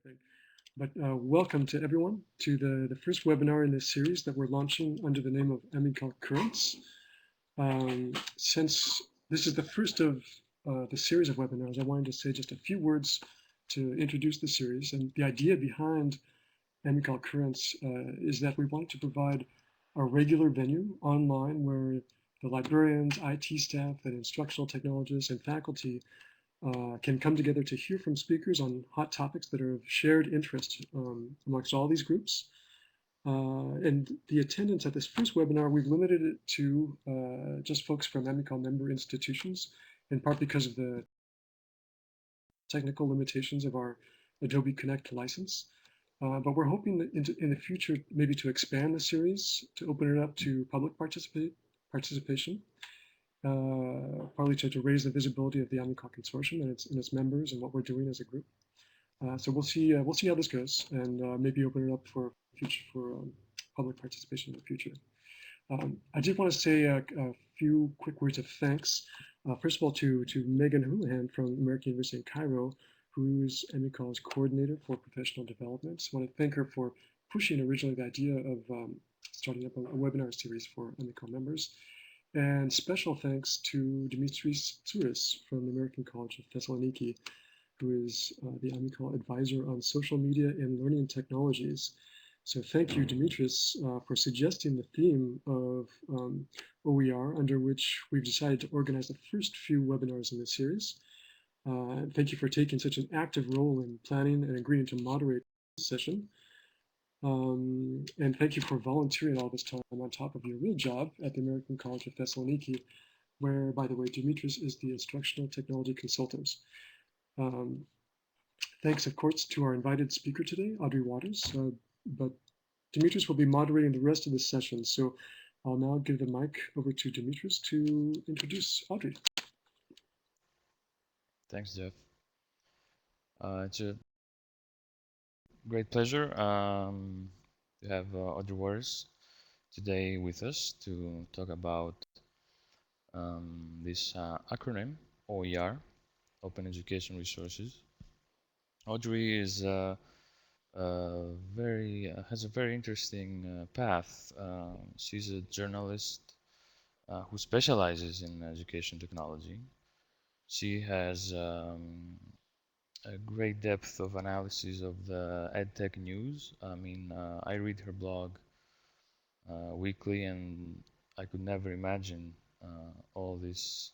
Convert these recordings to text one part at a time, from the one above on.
think. But welcome to everyone to the first webinar in this series that we're launching under the name of AMICAL Currents. Since this is the first of the series of webinars, I wanted to say just a few words to introduce the series. And the idea behind AMICAL Currents is that we want to provide a regular venue online where the librarians, IT staff, and instructional technologists and faculty can come together to hear from speakers on hot topics that are of shared interest amongst all these groups. And the attendance at this first webinar, we've limited it to just folks from AMICAL member institutions, in part because of the technical limitations of our Adobe Connect license. But we're hoping that in the future, maybe to expand the series, to open it up to public participation, partly to raise the visibility of the AMICAL consortium and its members and what we're doing as a group. So we'll see how this goes, and maybe open it up for public participation in the future. I did want to say a few quick words of thanks. First of all, to Megan Houlihan from American University in Cairo, who's AMICAL's coordinator for professional development. So I want to thank her for pushing originally the idea of starting up a webinar series for AMICAL members. And special thanks to Dimitris Tsouris from the American College of Thessaloniki, who is the AMICAL advisor on social media and learning technologies. So thank you, Dimitris, for suggesting the theme of OER, under which we've decided to organize the first few webinars in this series. Thank you for taking such an active role in planning and agreeing to moderate this session. And thank you for volunteering all this time on top of your real job at the American College of Thessaloniki, where, by the way, Dimitris is the instructional technology consultant. Thanks, of course, to our invited speaker today, Audrey Waters, but Dimitris will be moderating the rest of the session. So I'll now give the mic over to Dimitris to introduce Audrey. Thanks, Jeff. It's a great pleasure to have Audrey Waters today with us to talk about this acronym, OER, Open Education Resources. Audrey is has a very interesting path. She's a journalist who specializes in education technology. She has a great depth of analysis of the EdTech news. I mean, I read her blog weekly, and I could never imagine all these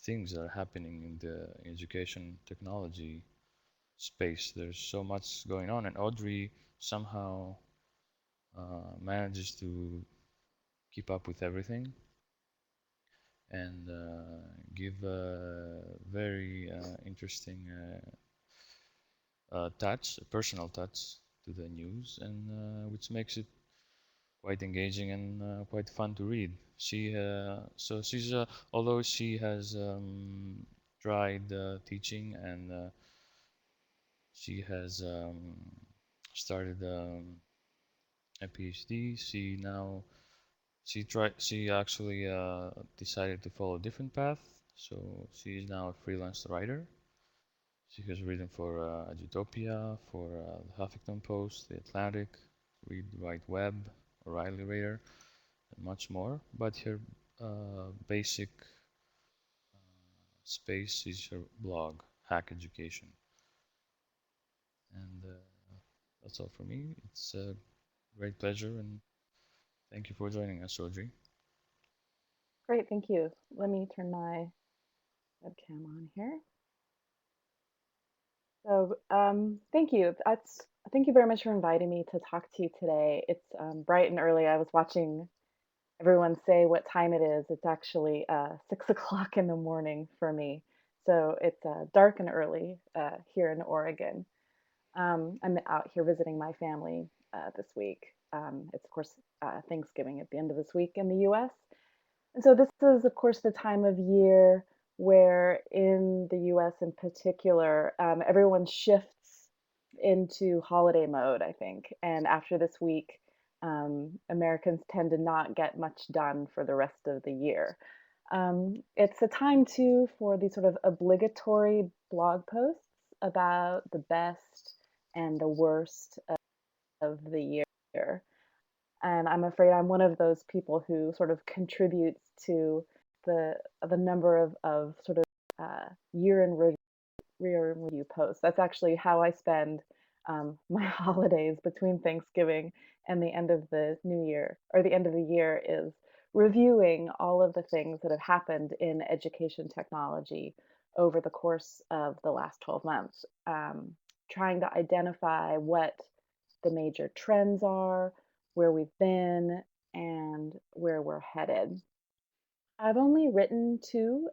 things that are happening in the education technology space. There's so much going on, and Audrey somehow manages to keep up with everything and give a very interesting touch, a personal touch to the news, and which makes it quite engaging and quite fun to read. So she's although she has tried teaching and she has started a PhD. She actually decided to follow a different path. So she is now a freelance writer. She has written for Utopia, for the Huffington Post, The Atlantic, Read Write Web, O'Reilly Radar, and much more. But her basic space is her blog, Hack Education. And that's all for me. It's a great pleasure, and thank you for joining us, Audrey. Great, thank you. Let me turn my webcam on here. So thank you. Thank you very much for inviting me to talk to you today. It's bright and early. I was watching everyone say what time it is. It's actually 6 o'clock in the morning for me. So it's dark and early here in Oregon. I'm out here visiting my family this week. It's, of course, Thanksgiving at the end of this week in the US. And so this is, of course, the time of year where in the US in particular, everyone shifts into holiday mode, I think. And after this week, Americans tend to not get much done for the rest of the year. It's a time too for these sort of obligatory blog posts about the best and the worst of the year. And I'm afraid I'm one of those people who sort of contributes to the number of sort of year in review posts. That's actually how I spend my holidays between Thanksgiving and the end of the new year, or the end of the year, is reviewing all of the things that have happened in education technology over the course of the last 12 months, trying to identify what the major trends are, where we've been, and where we're headed. I've only written two,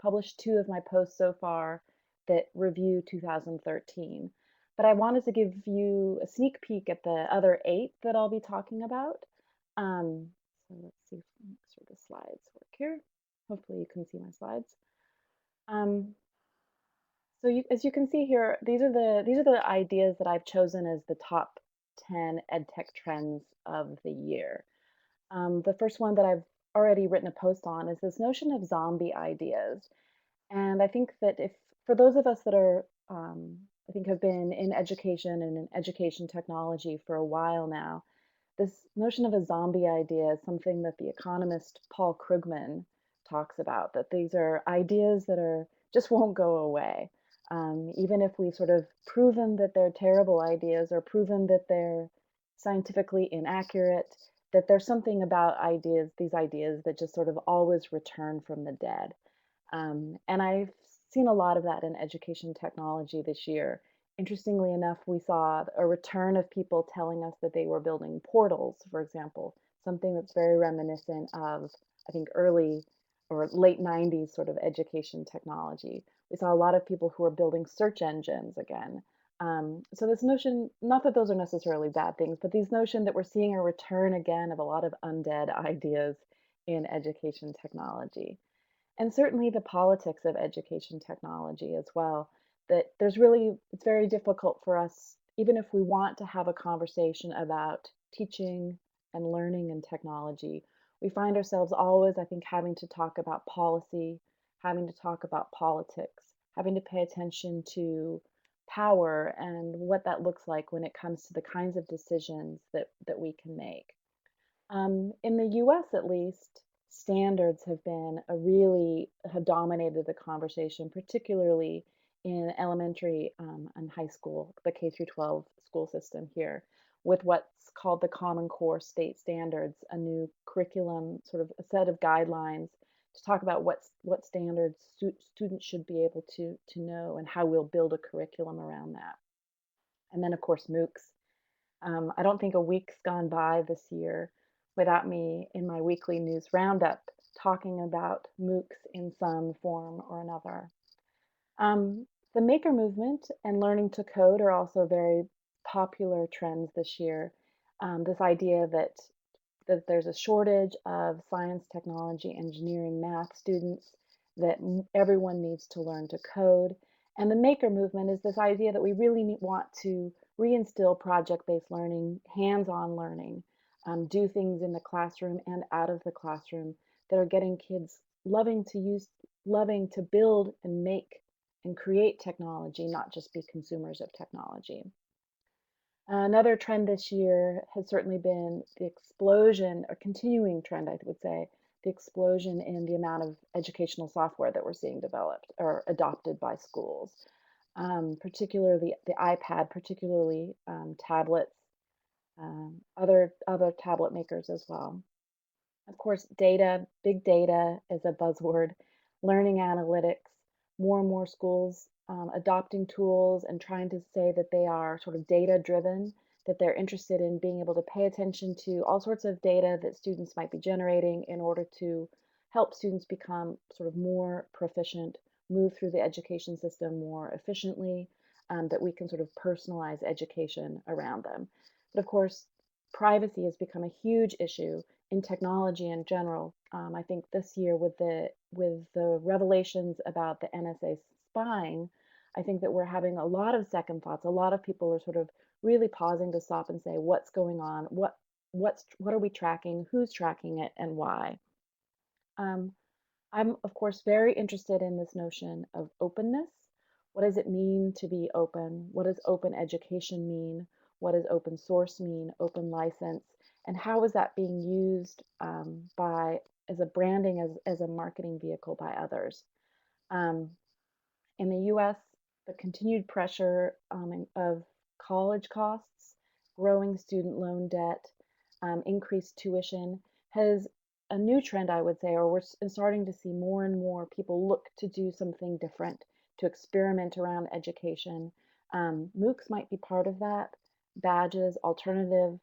published two of my posts so far that review 2013, but I wanted to give you a sneak peek at the other eight that I'll be talking about. So let's see if make sure the slides work here. Hopefully you can see my slides. Um, so as you can see here, these are the ideas that I've chosen as the top 10 EdTech trends of the year. The first one that I've already written a post on is this notion of zombie ideas. And I think that if, for those of us that are, I think have been in education and in education technology for a while now, this notion of a zombie idea is something that the economist Paul Krugman talks about, that these are ideas that are just won't go away. Even if we've sort of proven that they're terrible ideas or proven that they're scientifically inaccurate, that there's something about ideas, these ideas that just sort of always return from the dead. And I've seen a lot of that in education technology this year. Interestingly enough, we saw a return of people telling us that they were building portals, for example, something that's very reminiscent of, I think, early or late 90s sort of education technology. We saw a lot of people who are building search engines again. So this notion, not that those are necessarily bad things, but this notion that we're seeing a return again of a lot of undead ideas in education technology, and certainly the politics of education technology as well. That it's very difficult for us, even if we want to have a conversation about teaching and learning and technology, we find ourselves always, I think, having to talk about policy, having to talk about politics, having to pay attention to power and what that looks like when it comes to the kinds of decisions that we can make. In the US, at least, standards have been have dominated the conversation, particularly in elementary and high school, the K through 12 school system here, with what's called the Common Core State Standards, a new curriculum, sort of a set of guidelines to talk about what standards students should be able to know and how we'll build a curriculum around that. And then, of course, MOOCs. I don't think a week's gone by this year without me in my weekly news roundup talking about MOOCs in some form or another. The maker movement and learning to code are also very popular trends this year. This idea that there's a shortage of science, technology, engineering, math students, that everyone needs to learn to code. And the maker movement is this idea that we really want to reinstill project-based learning, hands-on learning, do things in the classroom and out of the classroom that are getting kids loving to build and make and create technology, not just be consumers of technology. Another trend this year has certainly been the explosion, or continuing trend, I would say, the explosion in the amount of educational software that we're seeing developed or adopted by schools, particularly the iPad, particularly tablets, other tablet makers as well. Of course, data, big data is a buzzword, learning analytics, more and more schools adopting tools and trying to say that they are sort of data driven, that they're interested in being able to pay attention to all sorts of data that students might be generating in order to help students become sort of more proficient, move through the education system more efficiently, that we can sort of personalize education around them. But of course, privacy has become a huge issue in technology in general. I think this year with the revelations about the NSA spying, I think that we're having a lot of second thoughts. A lot of people are sort of really pausing to stop and say, what's going on? What are we tracking? Who's tracking it, and why? I'm of course very interested in this notion of openness, What does it mean to be open? What does open education mean? What does open source mean? Open license? And how is that being used as a branding, as a marketing vehicle by others? Um, in the US, the continued pressure of college costs, growing student loan debt, increased tuition has a new trend, I would say, or we're starting to see more and more people look to do something different, to experiment around education. MOOCs might be part of that. Badges, alternative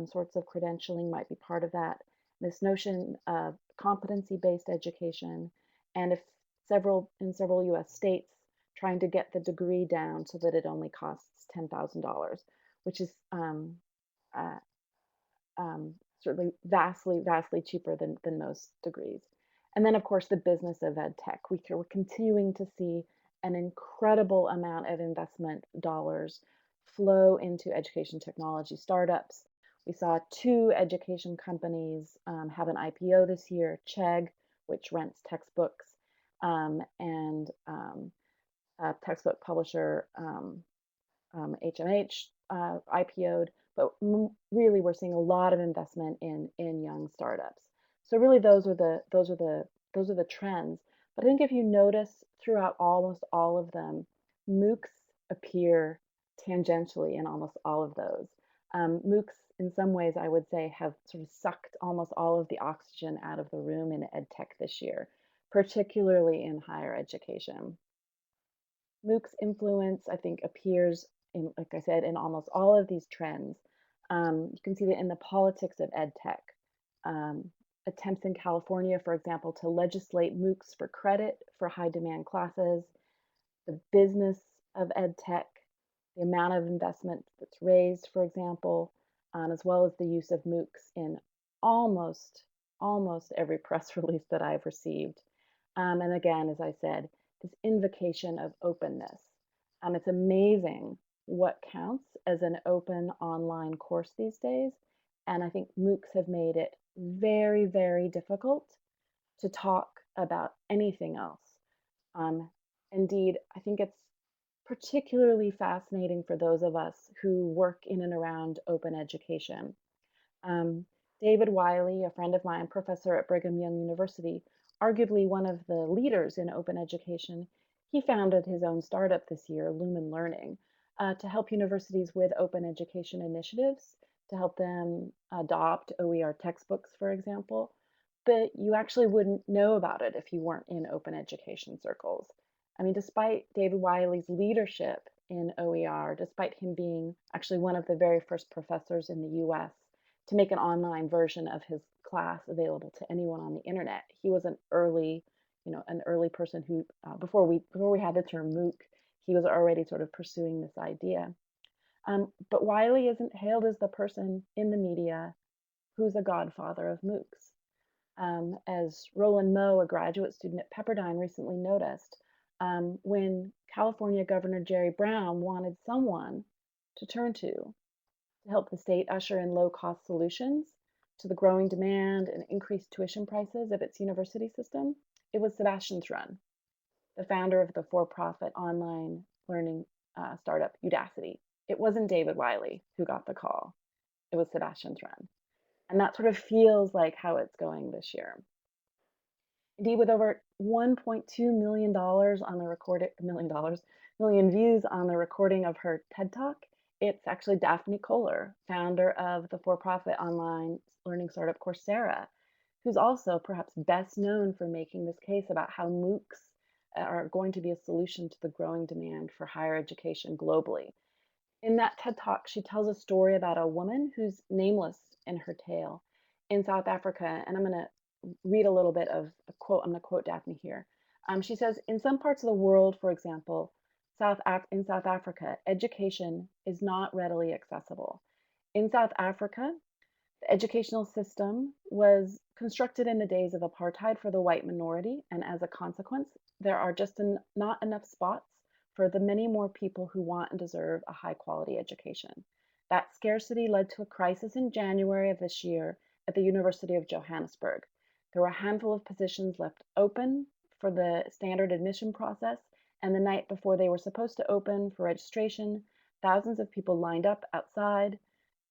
sorts of credentialing might be part of that. This notion of competency-based education, and if in several US states, trying to get the degree down so that it only costs $10,000, which is uh, certainly vastly cheaper than most degrees. And then, of course, the business of ed tech. We're continuing to see an incredible amount of investment dollars flow into education technology startups. We saw two education companies have an IPO this year, Chegg, which rents textbooks, and textbook publisher HMH IPO'd, but really we're seeing a lot of investment in young startups. So really those are the trends. But I think if you notice throughout almost all of them, MOOCs appear tangentially in almost all of those. MOOCs, in some ways, I would say, have sort of sucked almost all of the oxygen out of the room in ed tech this year, particularly in higher education. MOOC's influence, I think, appears in, like I said, in almost all of these trends. You can see that in the politics of ed tech. Attempts in California, for example, to legislate MOOCs for credit for high demand classes, the business of ed tech, the amount of investment that's raised, for example, as well as the use of MOOCs in almost every press release that I've received. And again, as I said, this invocation of openness. It's amazing what counts as an open online course these days. And I think MOOCs have made it very difficult to talk about anything else. Indeed, I think it's particularly fascinating for those of us who work in and around open education. Um, David Wiley, a friend of mine, professor at Brigham Young University, arguably one of the leaders in open education, he founded his own startup this year, Lumen Learning, to help universities with open education initiatives, to help them adopt OER textbooks, for example. But you actually wouldn't know about it if you weren't in open education circles. I mean, despite David Wiley's leadership in OER, despite him being actually one of the very first professors in the US to make an online version of his class available to anyone on the internet. He was an early, an early person who, before we had the term MOOC, he was already sort of pursuing this idea. But Wiley isn't hailed as the person in the media who's a godfather of MOOCs. As Roland Moe, a graduate student at Pepperdine, recently noticed, when California Governor Jerry Brown wanted someone to turn to help the state usher in low-cost solutions to the growing demand and increased tuition prices of its university system, it was Sebastian Thrun, the founder of the for-profit online learning startup Udacity. It wasn't David Wiley who got the call. It was Sebastian Thrun. And that sort of feels like how it's going this year. Indeed, with over $1.2 million on the recorded million views on the recording of her TED Talk, it's actually Daphne Koller, founder of the for-profit online learning startup Coursera, who's also perhaps best known for making this case about how MOOCs are going to be a solution to the growing demand for higher education globally. In that TED Talk, she tells a story about a woman who's nameless in her tale in South Africa, and I'm going to read a little bit of a quote. I'm going to quote Daphne here. She says, in some parts of the world, for example, in South Africa, education is not readily accessible. In South Africa, the educational system was constructed in the days of apartheid for the white minority, and as a consequence, there are just not enough spots for the many more people who want and deserve a high quality education. That scarcity led to a crisis in January of this year at the University of Johannesburg. There were a handful of positions left open for the standard admission process, And the night before they were supposed to open for registration, thousands of people lined up outside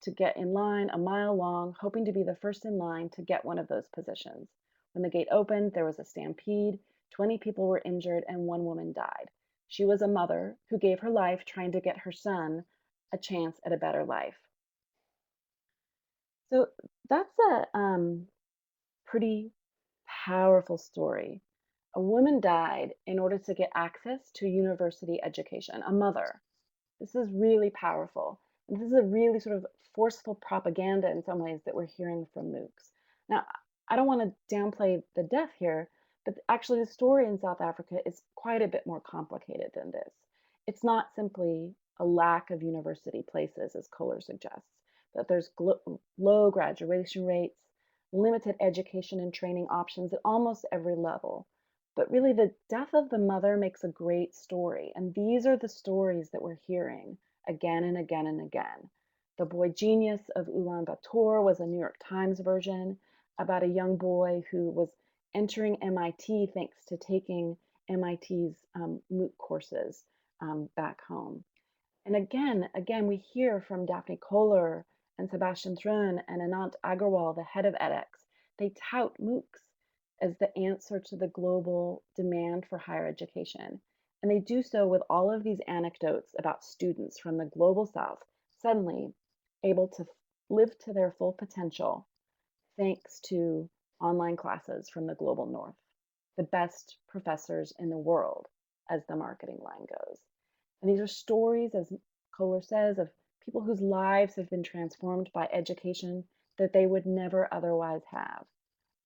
to get in line a mile long, hoping to be the first in line to get one of those positions. When the gate opened, there was a stampede. 20 people were injured and one woman died. She was a mother who gave her life trying to get her son a chance at a better life. So that's a pretty powerful story. A woman died in order to get access to university education, a mother. This is really powerful. And this is a really sort of forceful propaganda in some ways that we're hearing from MOOCs. Now, I don't want to downplay the death here, but actually the story in South Africa is quite a bit more complicated than this. It's not simply a lack of university places, as Koller suggests, that there's low graduation rates, limited education and training options at almost every level. But really, the death of the mother makes a great story. And these are the stories that we're hearing again and again and again. The Boy Genius of Ulaanbaatar was a New York Times version about a young boy who was entering MIT thanks to taking MIT's MOOC courses back home. And again, we hear from Daphne Koller and Sebastian Thrun and Anant Agarwal, the head of edX. They tout MOOCs as the answer to the global demand for higher education. And they do so with all of these anecdotes about students from the global south suddenly able to live to their full potential thanks to online classes from the global north, the best professors in the world, as the marketing line goes. And these are stories, as Koller says, of people whose lives have been transformed by education that they would never otherwise have.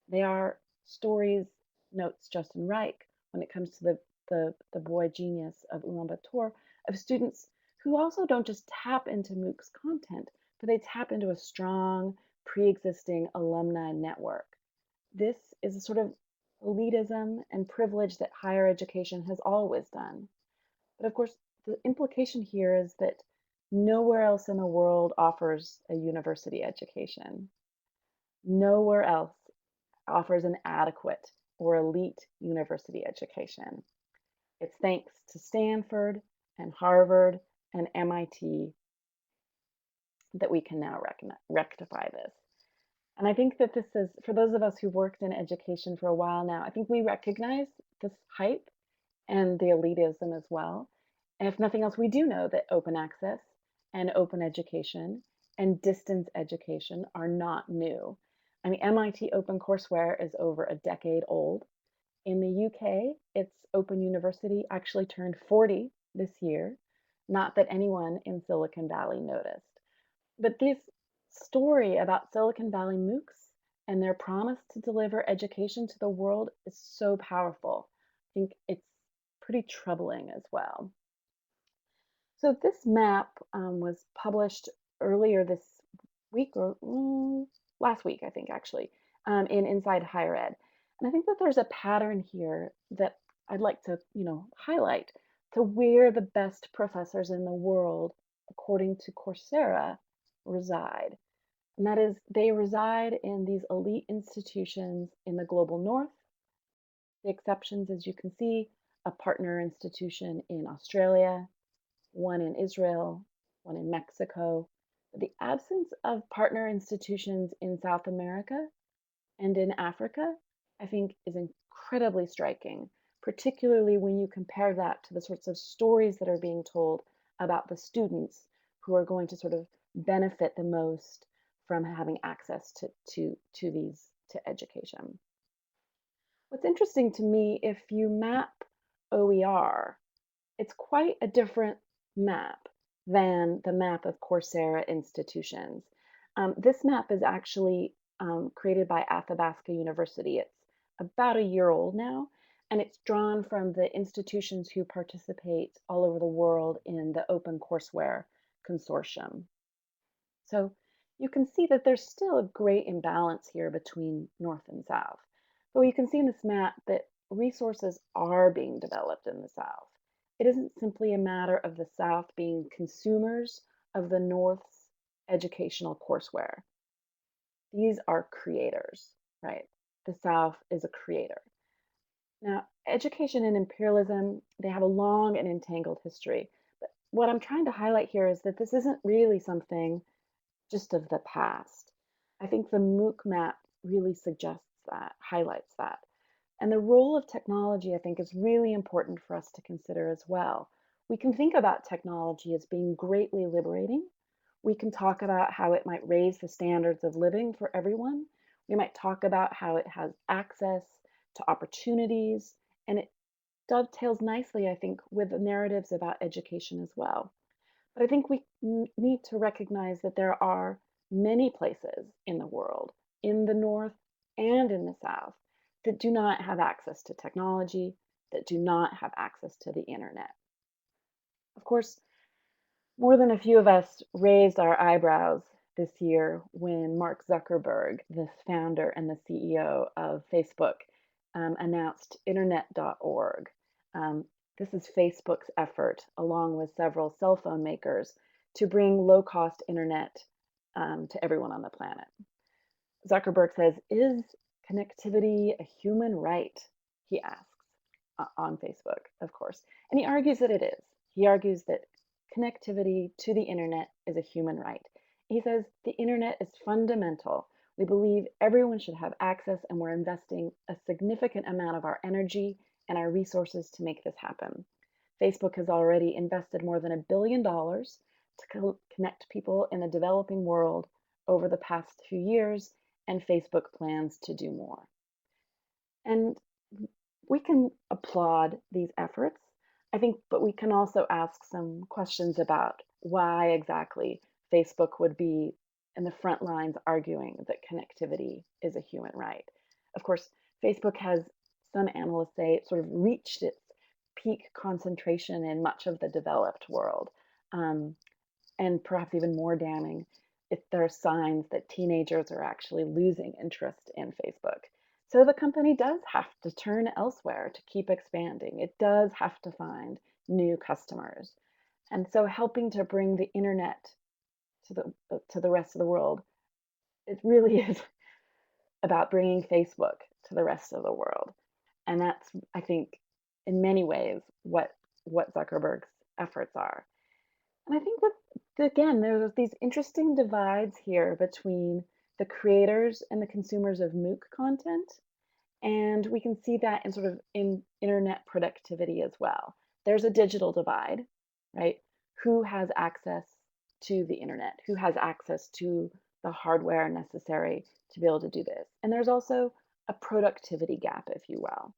They are stories, notes Justin Reich, when it comes to the boy genius of Ulaanbaatar, of students who also don't just tap into MOOC's content, but they tap into a strong pre-existing alumni network. This is a sort of elitism and privilege that higher education has always done. But of course, the implication here is that nowhere else in the world offers a university education. Nowhere else offers an adequate or elite university education. It's thanks to Stanford and Harvard and MIT that we can now rectify this. And I think that this is, for those of us who've worked in education for a while now, I think we recognize this hype and the elitism as well. And if nothing else, we do know that open access and open education and distance education are not new. I mean, MIT OpenCourseWare is over a decade old. In the UK, its Open University actually turned 40 this year. Not that anyone in Silicon Valley noticed. But this story about Silicon Valley MOOCs and their promise to deliver education to the world is so powerful. I think it's pretty troubling as well. So this map was published earlier this week, or last week, I think actually, in Inside Higher Ed. And I think that there's a pattern here that I'd like to, highlight to where the best professors in the world, according to Coursera, reside. And that is, they reside in these elite institutions in the global north. The exceptions, as you can see, a partner institution in Australia, one in Israel, one in Mexico. The absence of partner institutions in South America and in Africa, I think, is incredibly striking, particularly when you compare that to the sorts of stories that are being told about the students who are going to sort of benefit the most from having access to education. What's interesting to me, if you map OER, it's quite a different map than the map of Coursera institutions. This map is actually created by Athabasca University. It's about a year old now, and it's drawn from the institutions who participate all over the world in the OpenCourseWare consortium. So you can see that there's still a great imbalance here between North and South. But you can see in this map that resources are being developed in the South. It isn't simply a matter of the South being consumers of the North's educational courseware. These are creators, right? The South is a creator. Now, education and imperialism, they have a long and entangled history. But what I'm trying to highlight here is that this isn't really something just of the past. I think the MOOC map really suggests that, highlights that. And the role of technology, I think, is really important for us to consider as well. We can think about technology as being greatly liberating. We can talk about how it might raise the standards of living for everyone. We might talk about how it has access to opportunities, and it dovetails nicely, I think, with the narratives about education as well. But I think we need to recognize that there are many places in the world, in the North and in the South, that do not have access to technology, that do not have access to the internet. Of course, more than a few of us raised our eyebrows this year when Mark Zuckerberg, the founder and the CEO of Facebook, announced internet.org. This is Facebook's effort, along with several cell phone makers, to bring low cost internet to everyone on the planet. Zuckerberg says, "Is connectivity a human right?" He asks on Facebook, of course. And he argues that it is. He argues that connectivity to the internet is a human right. He says the internet is fundamental. We believe everyone should have access, and we're investing a significant amount of our energy and our resources to make this happen. Facebook has already invested more than $1 billion to connect people in the developing world over the past few years, and Facebook plans to do more. And we can applaud these efforts, I think, but we can also ask some questions about why exactly Facebook would be in the front lines arguing that connectivity is a human right. Of course, Facebook has, some analysts say, it sort of reached its peak concentration in much of the developed world. And perhaps even more damning, if there are signs that teenagers are actually losing interest in Facebook. So the company does have to turn elsewhere to keep expanding. It does have to find new customers. And so helping to bring the internet to the rest of the world, it really is about bringing Facebook to the rest of the world. And that's, I think, in many ways what Zuckerberg's efforts are. And I think that, again, there's these interesting divides here between the creators and the consumers of MOOC content. And we can see that in sort of in internet productivity as well. There's a digital divide, right? Who has access to the internet? Who has access to the hardware necessary to be able to do this? And there's also a productivity gap, if you will,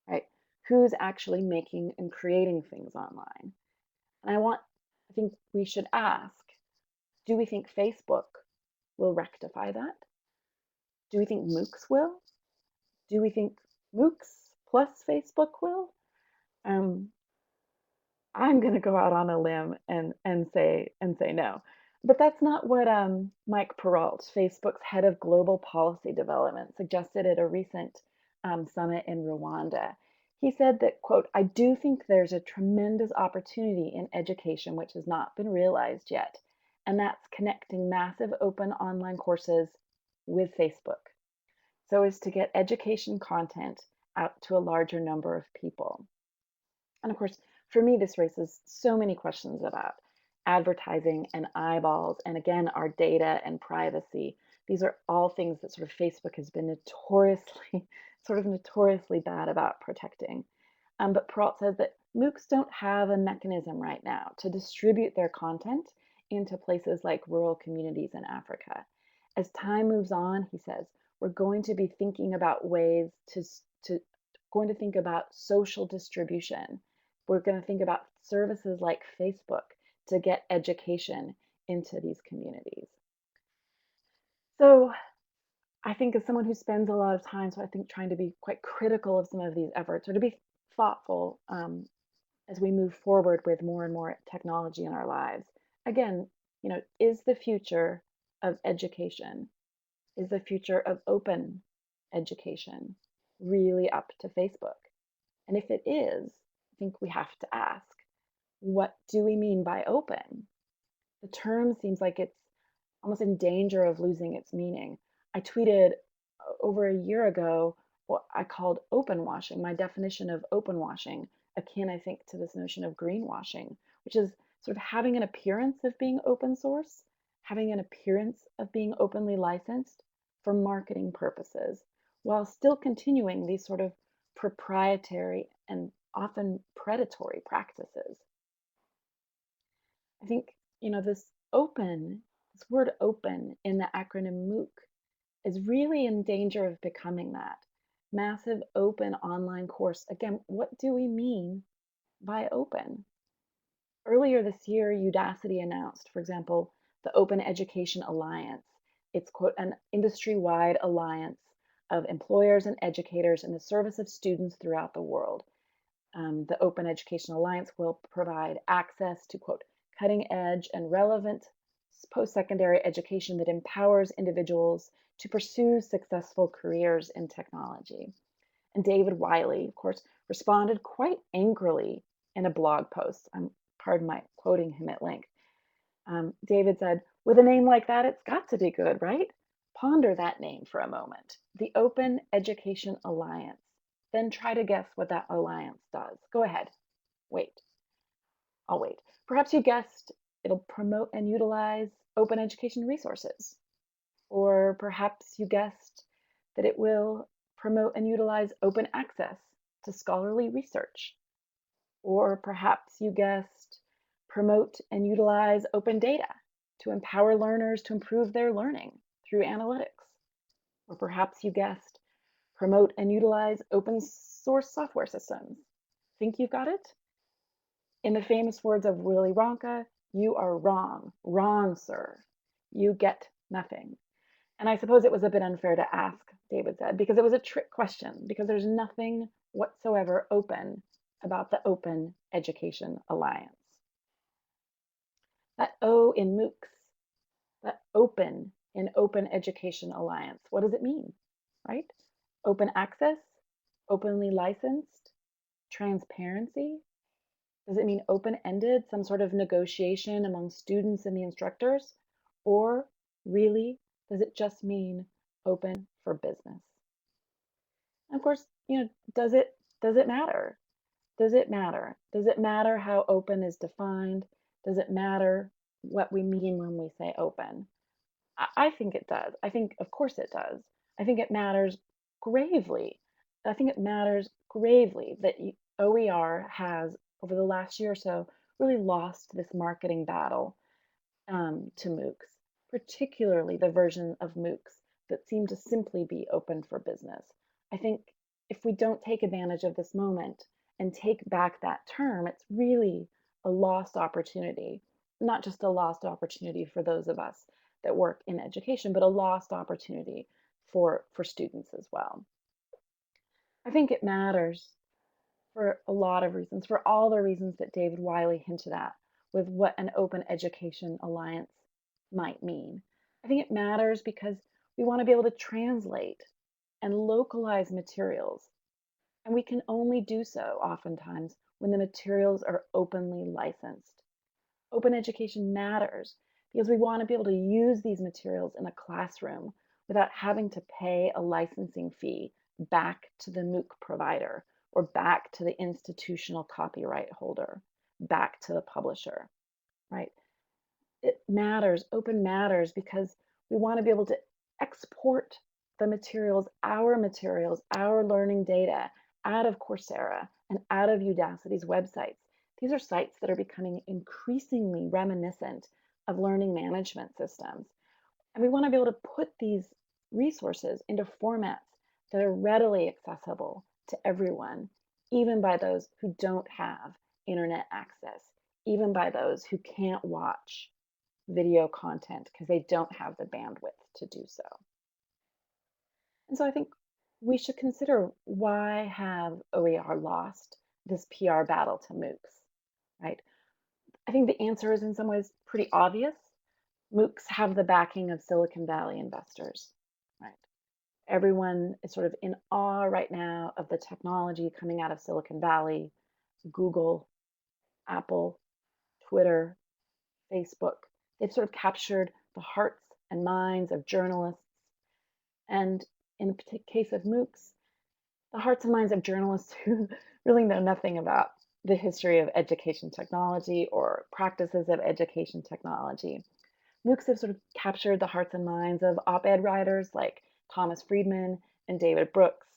right? Who's actually making and creating things online? And I think we should ask, do we think Facebook will rectify that? Do we think MOOCs will? Do we think MOOCs plus Facebook will? Um, I'm going to go out on a limb and say no. But that's not what Mike Peralt, Facebook's head of global policy development, suggested at a recent summit in Rwanda. He said that, quote, "I do think there's a tremendous opportunity in education which has not been realized yet, and that's connecting massive open online courses with Facebook so as to get education content out to a larger number of people." And of course, for me, this raises so many questions about advertising and eyeballs, and again, our data and privacy. These are all things that sort of Facebook has been notoriously, sort of notoriously bad about protecting. But Peralt says that MOOCs don't have a mechanism right now to distribute their content into places like rural communities in Africa. As time moves on, he says, we're going to be thinking about ways to going to think about social distribution. We're going to think about services like Facebook to get education into these communities. So I think as someone who spends a lot of time, so I think trying to be quite critical of some of these efforts or to be thoughtful as we move forward with more and more technology in our lives. Again, is the future of education, is the future of open education really up to Facebook? And if it is, I think we have to ask, what do we mean by open? The term seems like it's almost in danger of losing its meaning. I tweeted over a year ago what I called open washing, my definition of open washing, akin, I think, to this notion of greenwashing, which is sort of having an appearance of being open source, having an appearance of being openly licensed for marketing purposes, while still continuing these sort of proprietary and often predatory practices. I think, this word open in the acronym MOOC is really in danger of becoming that massive open online course. Again, what do we mean by open? Earlier this year, Udacity announced, for example, the Open Education Alliance. It's, quote, an industry-wide alliance of employers and educators in the service of students throughout the world. The Open Education Alliance will provide access to, quote, cutting edge and relevant post-secondary education that empowers individuals to pursue successful careers in technology. And David Wiley, of course, responded quite angrily in a blog post. Pardon my quoting him at length. David said, with a name like that, it's got to be good, right? Ponder that name for a moment. The Open Education Alliance. Then try to guess what that alliance does. Go ahead. Wait. I'll wait. Perhaps you guessed it'll promote and utilize open education resources. Or perhaps you guessed that it will promote and utilize open access to scholarly research. Or perhaps you guessed promote and utilize open data to empower learners to improve their learning through analytics. Or perhaps you guessed promote and utilize open source software systems. Think you've got it? In the famous words of Willy Wonka, you are wrong. Wrong, sir. You get nothing. And I suppose it was a bit unfair to ask, David said, because it was a trick question, because there's nothing whatsoever open about the Open Education Alliance. That O in MOOCs, that open in Open Education Alliance, what does it mean, right? Open access, openly licensed, transparency. Does it mean open-ended, some sort of negotiation among students and the instructors? Or really, does it just mean open for business? And of course, does it matter? Does it matter? Does it matter how open is defined? Does it matter what we mean when we say open? I think it does. I think, of course, it does. I think it matters gravely. I think it matters gravely that OER has, over the last year or so, really lost this marketing battle to MOOCs, particularly the version of MOOCs that seem to simply be open for business. I think if we don't take advantage of this moment and take back that term, it's really a lost opportunity, not just a lost opportunity for those of us that work in education, but a lost opportunity for students as well. I think it matters for a lot of reasons, for all the reasons that David Wiley hinted at with what an Open Education Alliance might mean. I think it matters because we want to be able to translate and localize materials. And we can only do so oftentimes when the materials are openly licensed. Open education matters because we want to be able to use these materials in a classroom without having to pay a licensing fee back to the MOOC provider or back to the institutional copyright holder, back to the publisher, right? It matters, open matters, because we want to be able to export the materials, our learning data out of Coursera and out of Udacity's websites. These are sites that are becoming increasingly reminiscent of learning management systems. And we want to be able to put these resources into formats that are readily accessible to everyone, even by those who don't have internet access, even by those who can't watch video content because they don't have the bandwidth to do so. And so I think we should consider, why have OER lost this PR battle to MOOCs, right? I think the answer is in some ways pretty obvious. MOOCs have the backing of Silicon Valley investors, right? Everyone is sort of in awe right now of the technology coming out of Silicon Valley, Google, Apple, Twitter, Facebook. They've sort of captured the hearts and minds of journalists. And in the case of MOOCs, the hearts and minds of journalists who really know nothing about the history of education technology or practices of education technology. MOOCs have sort of captured the hearts and minds of op-ed writers like Thomas Friedman and David Brooks,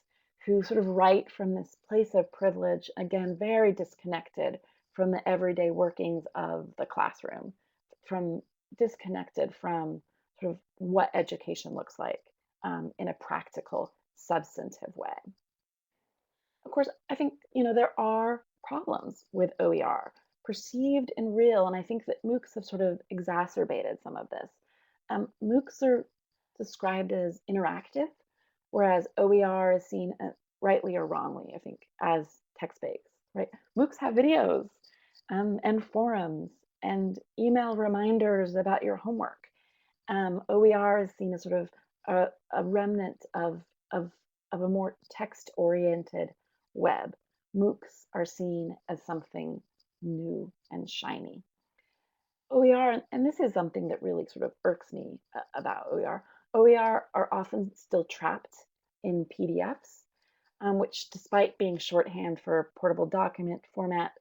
who sort of write from this place of privilege, again, very disconnected from the everyday workings of the classroom, from disconnected from sort of what education looks like in a practical, substantive way. Of course, I think, there are problems with OER, perceived and real, and I think that MOOCs have sort of exacerbated some of this. MOOCs are described as interactive, whereas OER is seen rightly or wrongly, I think, as text-based, right? MOOCs have videos and forums and email reminders about your homework. OER is seen as sort of a remnant of a more text-oriented web. MOOCs are seen as something new and shiny. OER, and this is something that really sort of irks me about OER. OER are often still trapped in PDFs, which, despite being shorthand for portable document format,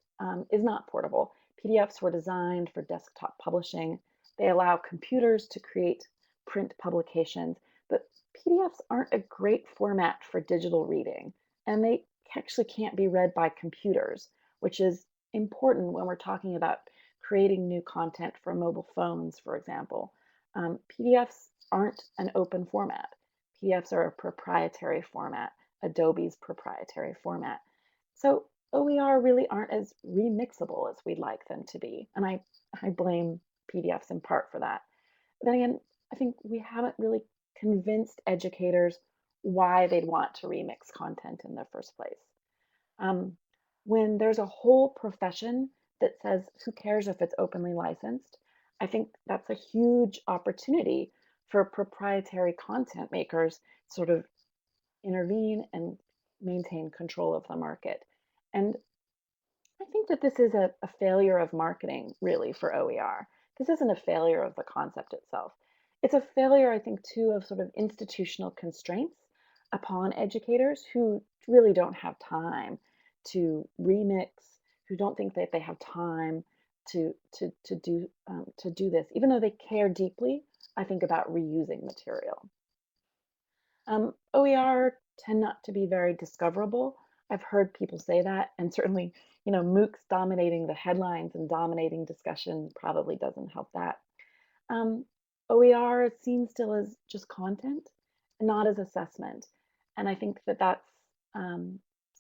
is not portable. PDFs were designed for desktop publishing. They allow computers to create print publications, but PDFs aren't a great format for digital reading, and they actually can't be read by computers, which is important when we're talking about creating new content for mobile phones, for example. PDFs aren't an open format. PDFs are a proprietary format, Adobe's proprietary format. So OER really aren't as remixable as we'd like them to be. And I blame PDFs in part for that. But then again, I think we haven't really convinced educators why they'd want to remix content in the first place. When there's a whole profession that says, who cares if it's openly licensed? I think that's a huge opportunity for proprietary content makers to sort of intervene and maintain control of the market. And I think that this is a failure of marketing, really, for OER. This isn't a failure of the concept itself. It's a failure, I think, too, of sort of institutional constraints upon educators who really don't have time to remix, who don't think that they have time to do this, even though they care deeply, I think, about reusing material. OER tend not to be very discoverable. I've heard people say that, and certainly, MOOCs dominating the headlines and dominating discussion probably doesn't help that. OER is seen still as just content, not as assessment. And I think that that's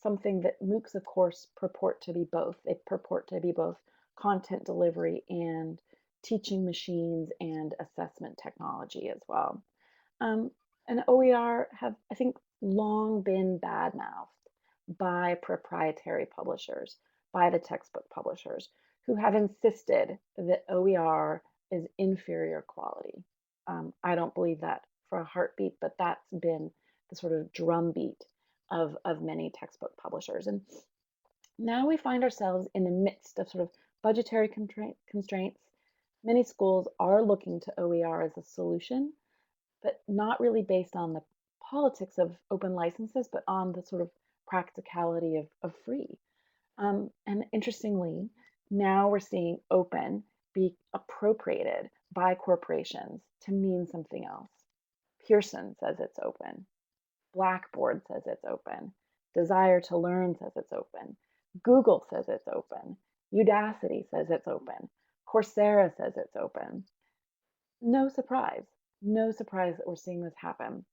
something that MOOCs, of course, purport to be both. They purport to be both content delivery and teaching machines and assessment technology as well. And OER have, I think, long been bad-mouthed by proprietary publishers, by the textbook publishers, who have insisted that OER is inferior quality. I don't believe that for a heartbeat, but that's been the sort of drumbeat of many textbook publishers. And now we find ourselves in the midst of sort of budgetary constraints. Many schools are looking to OER as a solution, but not really based on the politics of open licenses, but on the sort of practicality of free. And interestingly, now we're seeing open be appropriated by corporations to mean something else. Pearson says it's open. Blackboard says it's open. Desire to Learn says it's open. Google says it's open. Udacity says it's open. Coursera says it's open. No surprise that we're seeing this happen.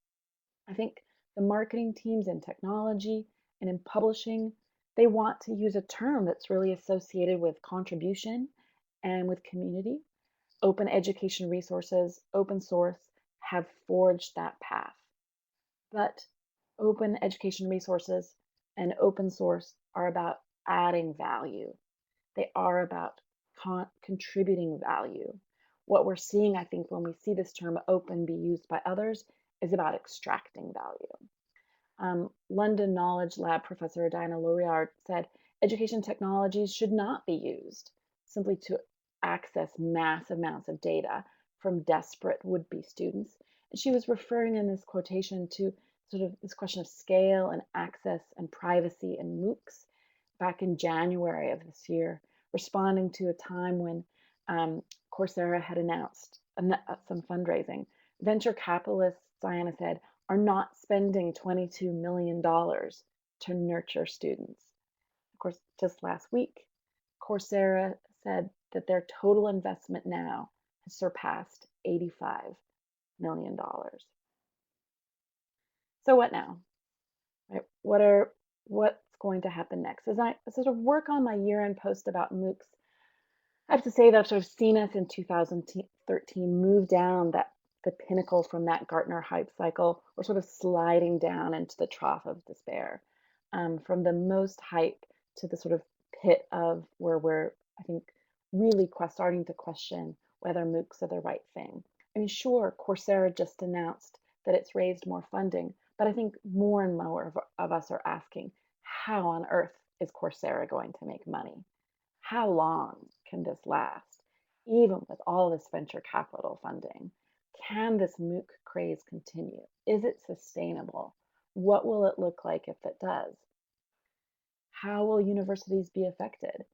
I think the marketing teams in technology and in publishing, they want to use a term that's really associated with contribution and with community. Open education resources, open source, have forged that path. But open education resources and open source are about adding value. They are about contributing value. What we're seeing, I think, when we see this term open be used by others is about extracting value. London Knowledge Lab professor Diana Laureard said, education technologies should not be used simply to access massive amounts of data from desperate would-be students. And she was referring in this quotation to sort of this question of scale and access and privacy and MOOCs back in January of this year, responding to a time when Coursera had announced some fundraising. Venture capitalists, Diana said, are not spending $22 million to nurture students. Of course, just last week, Coursera said that their total investment now has surpassed $85 million. So what now? Right? What's going to happen next? As I sort of work on my year-end post about MOOCs, I have to say that I've sort of seen us in 2013 move down the pinnacle from that Gartner hype cycle. We're sort of sliding down into the trough of despair, from the most hype to the sort of pit of where we're, I think, really starting to question whether MOOCs are the right thing. I mean, sure, Coursera just announced that it's raised more funding, but I think more and more of us are asking, how on earth is Coursera going to make money? How long can this last? Even with all this venture capital funding, can this MOOC craze continue? Is it sustainable? What will it look like if it does? How will universities be affected?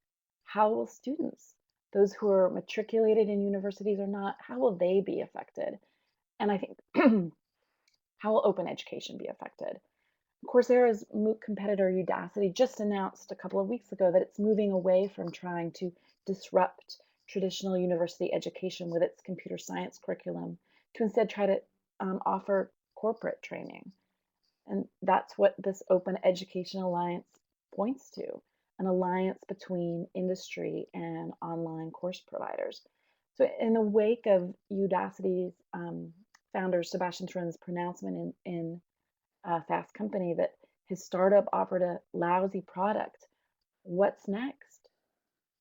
How will students, those who are matriculated in universities or not, how will they be affected? And I think, how will open education be affected? Coursera's MOOC competitor Udacity just announced a couple of weeks ago that it's moving away from trying to disrupt traditional university education with its computer science curriculum to instead try to offer corporate training. And that's what this Open Education Alliance points to, an alliance between industry and online course providers. So in the wake of Udacity's founder Sebastian Thrun's pronouncement in Fast Company that his startup offered a lousy product, what's next?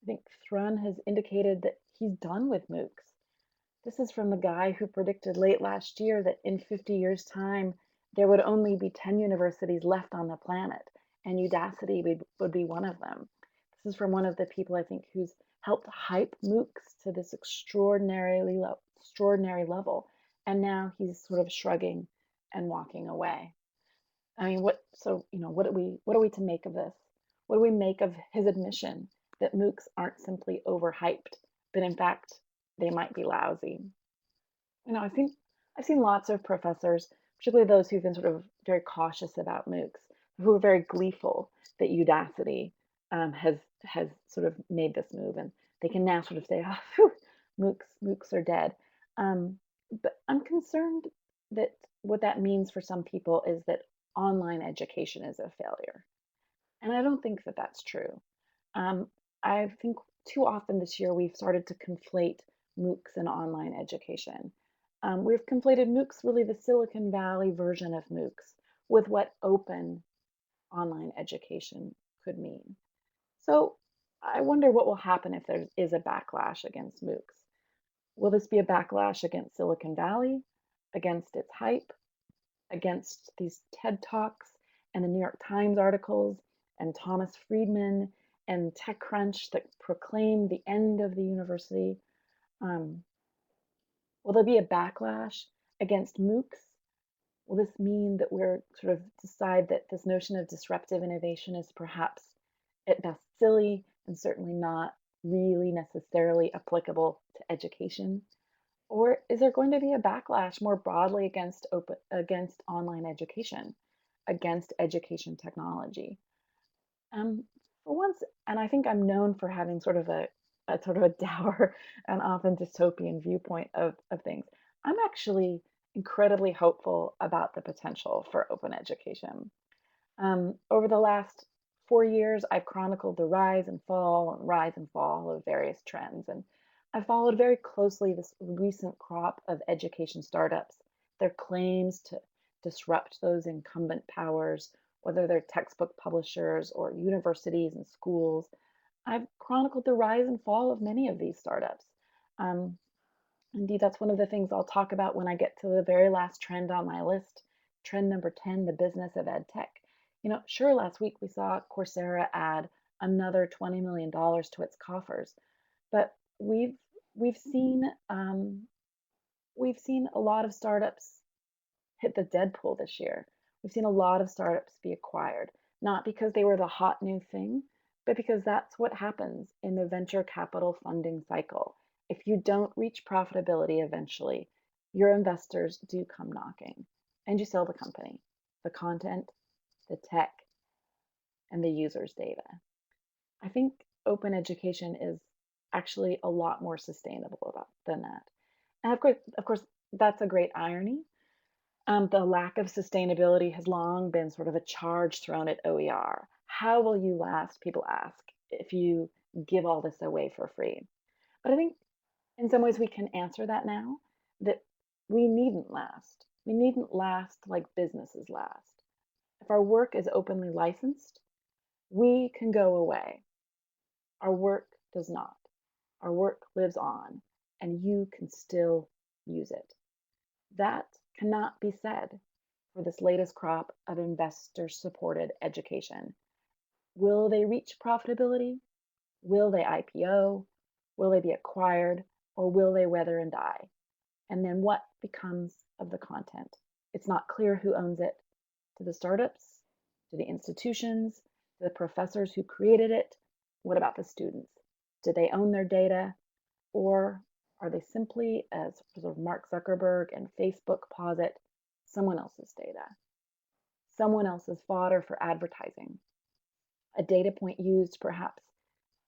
I think Thrun has indicated that he's done with MOOCs. This is from the guy who predicted late last year that in 50 years' time, there would only be 10 universities left on the planet, and Udacity would be one of them. This is from one of the people I think who's helped hype MOOCs to this extraordinary level, and now he's sort of shrugging and walking away. I mean, what are we to make of this? What do we make of his admission that MOOCs aren't simply overhyped, but in fact, they might be lousy? I've seen lots of professors, particularly those who've been sort of very cautious about MOOCs, who are very gleeful that Udacity has sort of made this move, and they can now sort of say, "Oh, phew, MOOCs are dead." But I'm concerned that what that means for some people is that online education is a failure, and I don't think that that's true. I think too often this year we've started to conflate MOOCs and online education. We've conflated MOOCs, really the Silicon Valley version of MOOCs, with what open online education could mean. So I wonder what will happen if there is a backlash against MOOCs. Will this be a backlash against Silicon Valley, against its hype, against these TED Talks and the New York Times articles and Thomas Friedman and TechCrunch that proclaim the end of the university? Will there be a backlash against MOOCs? Will this mean that we're sort of decide that this notion of disruptive innovation is perhaps at best silly and certainly not really necessarily applicable to education? Or is there going to be a backlash more broadly against online education, against education technology? For once, and I think I'm known for having sort of a dour and often dystopian viewpoint of things. I'm actually incredibly hopeful about the potential for open education. Over the last 4 years, I've chronicled the rise and fall of various trends, and I followed very closely this recent crop of education startups, their claims to disrupt those incumbent powers, whether they're textbook publishers or universities and schools. I've chronicled the rise and fall of many of these startups. Um, Indeed, that's one of the things I'll talk about when I get to the very last trend on my list, trend number 10, the business of ed tech. Sure, last week we saw Coursera add another $20 million to its coffers, but we've seen a lot of startups hit the dead pool this year. We've seen a lot of startups be acquired, not because they were the hot new thing, but because that's what happens in the venture capital funding cycle. If you don't reach profitability eventually, your investors do come knocking and you sell the company, the content, the tech, and the user's data. I think open education is actually a lot more sustainable than that. And of course, that's a great irony. The lack of sustainability has long been sort of a charge thrown at OER. How will you last, people ask, if you give all this away for free? But I think in some ways we can answer that now, that we needn't last. We needn't last like businesses last. If our work is openly licensed, we can go away. Our work does not. Our work lives on, and you can still use it. That cannot be said for this latest crop of investor-supported education. Will they reach profitability? Will they IPO? Will they be acquired? Or will they wither and die? And then what becomes of the content? It's not clear who owns it. To the startups, to the institutions, to the professors who created it. What about the students? Do they own their data? Or are they simply, as sort of Mark Zuckerberg and Facebook posit, someone else's data, someone else's fodder for advertising, a data point used perhaps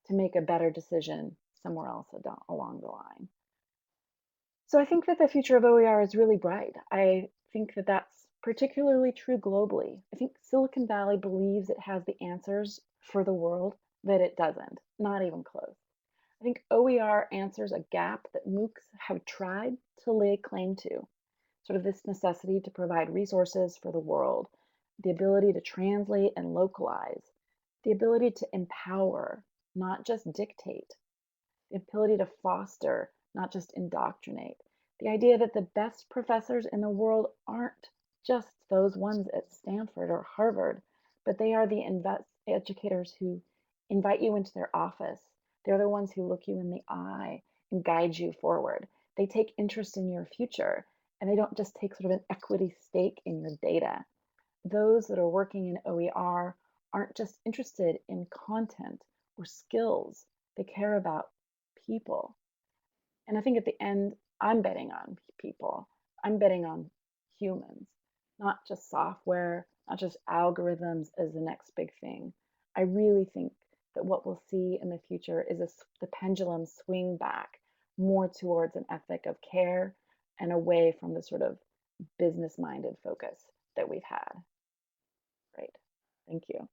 to make a better decision somewhere else along the line? So I think that the future of OER is really bright. I think that that's particularly true globally. I think Silicon Valley believes it has the answers for the world, but it doesn't, not even close. I think OER answers a gap that MOOCs have tried to lay claim to, sort of this necessity to provide resources for the world, the ability to translate and localize, the ability to empower, not just dictate, the ability to foster, not just indoctrinate, the idea that the best professors in the world aren't just those ones at Stanford or Harvard, but they are the educators who invite you into their office. They're the ones who look you in the eye and guide you forward. They take interest in your future, and they don't just take sort of an equity stake in your data. Those that are working in OER aren't just interested in content or skills. They care about people. And I think at the end, I'm betting on people. I'm betting on humans, not just software, not just algorithms as the next big thing. I really think that what we'll see in the future is the pendulum swing back more towards an ethic of care and away from the sort of business-minded focus that we've had. Great. Thank you.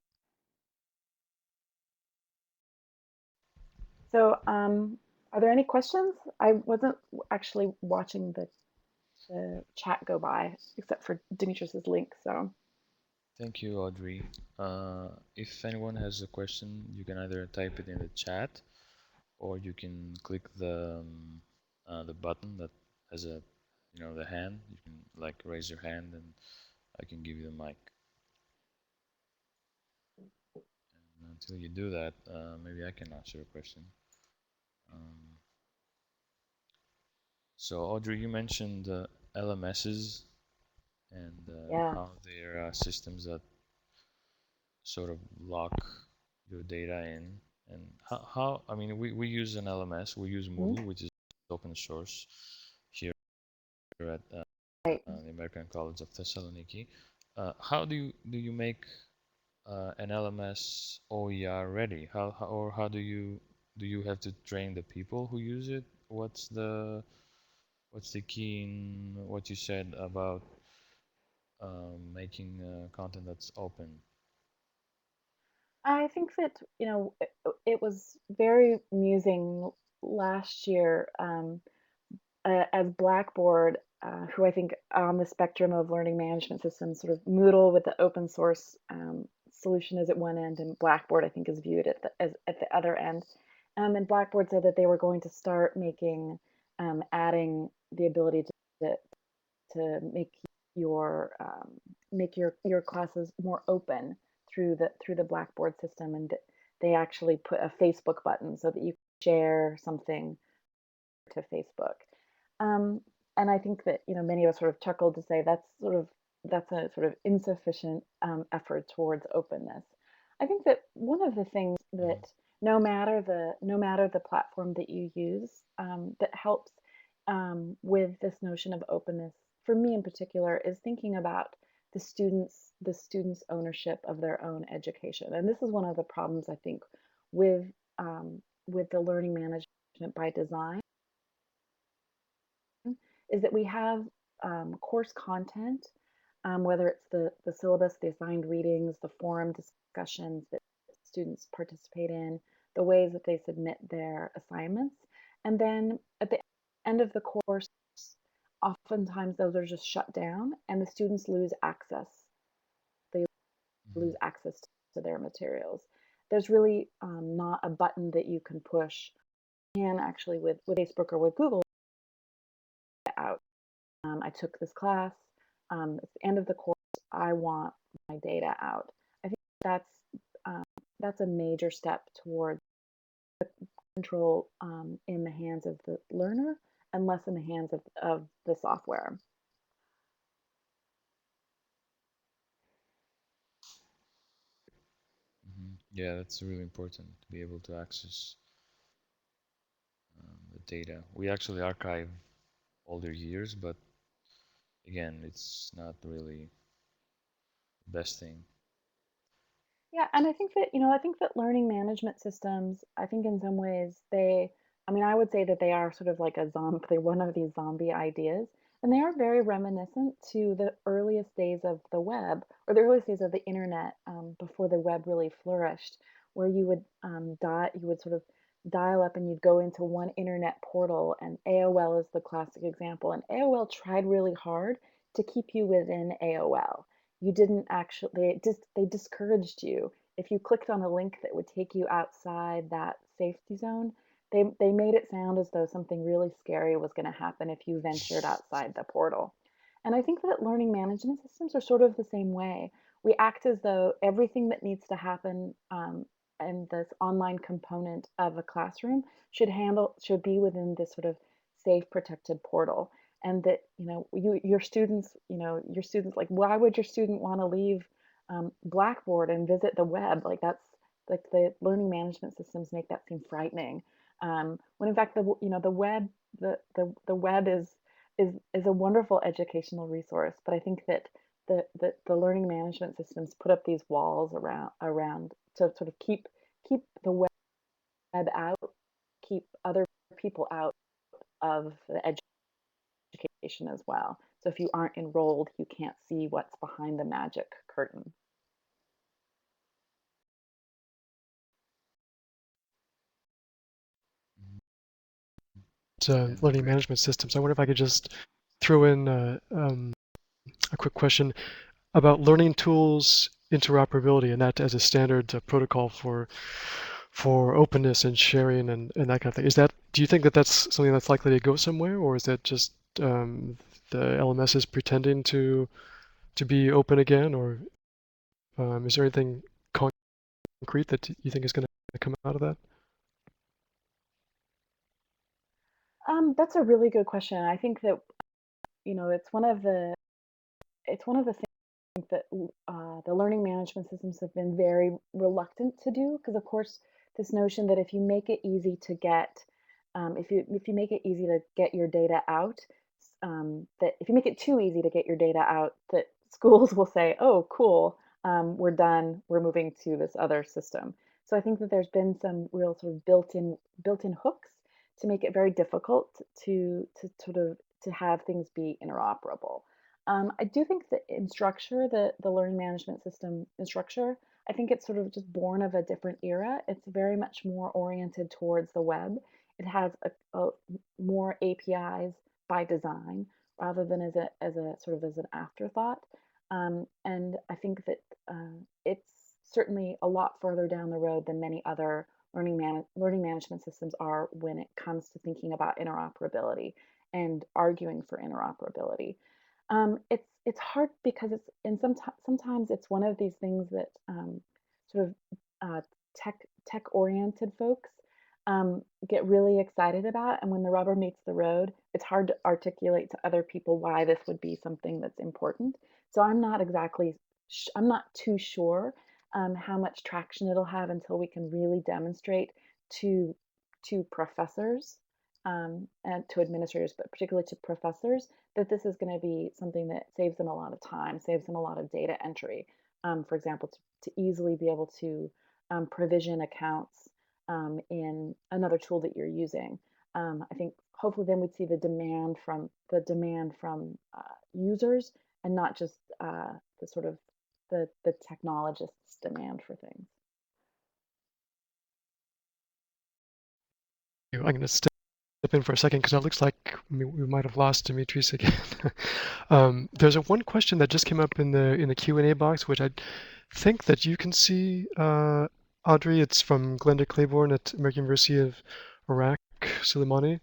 So are there any questions? I wasn't actually watching the chat go by, except for Dimitrius's link. So Thank you, Audrey. If anyone has a question, you can either type it in the chat, or you can click the button that has a, the hand. You can like raise your hand, and I can give you the mic. And until you do that, maybe I can answer a question. So Audrey, you mentioned LMSs and yeah. how they're systems that sort of lock your data in. And how I mean, we use an LMS, we use Moodle, which is open source here at Right. the American College of Thessaloniki. How do you make an LMS OER ready? How do you have to train the people who use it? What's the key in what you said about making content that's open? I think that, it was very amusing last year as Blackboard, who I think on the spectrum of learning management systems, sort of Moodle with the open source solution is at one end, and Blackboard I think is viewed as at the other end. And Blackboard said that they were going to start making, adding the ability to make your classes more open through the Blackboard system, and they actually put a Facebook button so that you share something to Facebook. Um, and I think that many of us sort of chuckled to say that's sort of that's a sort of insufficient effort towards openness. I think that one of the things Mhm. that no matter the platform that you use, that helps with this notion of openness for me in particular is thinking about the students' ownership of their own education. And this is one of the problems I think with with the learning management by design is that we have course content, whether it's the syllabus, the assigned readings, the forum discussions that students participate in, the ways that they submit their assignments. And then at the end of the course, oftentimes those are just shut down and the students lose access. They Mhm. lose access to their materials. There's really not a button that you can push. And actually, with Facebook or with Google, out. I took this class. It's the end of the course. I want my data out. I think that's um, that's a major step towards control in the hands of the learner and less in the hands of the software. Yeah, that's really important to be able to access the data. We actually archive older years, but again, it's not really the best thing. Yeah, and I think that, I think that learning management systems, I think in some ways I mean, I would say that they are sort of like a zombie, they're one of these zombie ideas, and they are very reminiscent to the earliest days of the web or the earliest days of the internet before the web really flourished, where you would sort of dial up and you'd go into one internet portal, and AOL is the classic example, and AOL tried really hard to keep you within AOL. You didn't actually they discouraged you if you clicked on a link that would take you outside that safety zone. They made it sound as though something really scary was going to happen if you ventured outside the portal. And I think that learning management systems are sort of the same way. We act as though everything that needs to happen and this online component of a classroom should be within this sort of safe protected portal, and that your students, like, why would your student want to leave Blackboard and visit the web? Like, that's like the learning management systems make that seem frightening, when in fact the web is a wonderful educational resource. But I think that the learning management systems put up these walls around to sort of keep the web out, keep other people out of the education as well. So if you aren't enrolled, you can't see what's behind the magic curtain. Mhm. Yeah, Learning great. management systems. I wonder if I could just throw in a quick question about learning tools interoperability and that as a standard protocol for openness and sharing and that kind of thing. Do you think that that's something that's likely to go somewhere, or is that just the LMS is pretending to be open again, or is there anything concrete that you think is going to come out of that? That's a really good question. I think that it's one of the things that the learning management systems have been very reluctant to do, because of course this notion that if you make it easy to get if you make it easy to get your data out, that if you make it too easy to get your data out, that schools will say, oh cool, we're done, we're moving to this other system. So I think that there's been some real sort of built-in hooks to make it very difficult to sort of to have things be interoperable. I do think that in structure, the learning management system in structure, I think it's sort of just born of a different era. It's very much more oriented towards the web. It has more APIs by design rather than as a sort of as an afterthought. And I think that it's certainly a lot further down the road than many other learning management systems are when it comes to thinking about interoperability and arguing for interoperability. It's hard because sometimes it's one of these things that sort of uh, tech oriented folks get really excited about. And when the rubber meets the road, it's hard to articulate to other people why this would be something that's important. So I'm not exactly, I'm not too sure how much traction it'll have until we can really demonstrate to professors and to administrators, but particularly to professors, that this is going to be something that saves them a lot of time, saves them a lot of data entry. For example, to easily be able to provision accounts in another tool that you're using. I think hopefully then we'd see the demand from users and not just the sort of the technologists' demand for things. I'm going to step in for a second because it looks like we might have lost Dimitris again. There's one question that just came up in the Q&A box, which I think that you can see, Audrey. It's from Glenda Claiborne at American University of Iraq, Suleimani.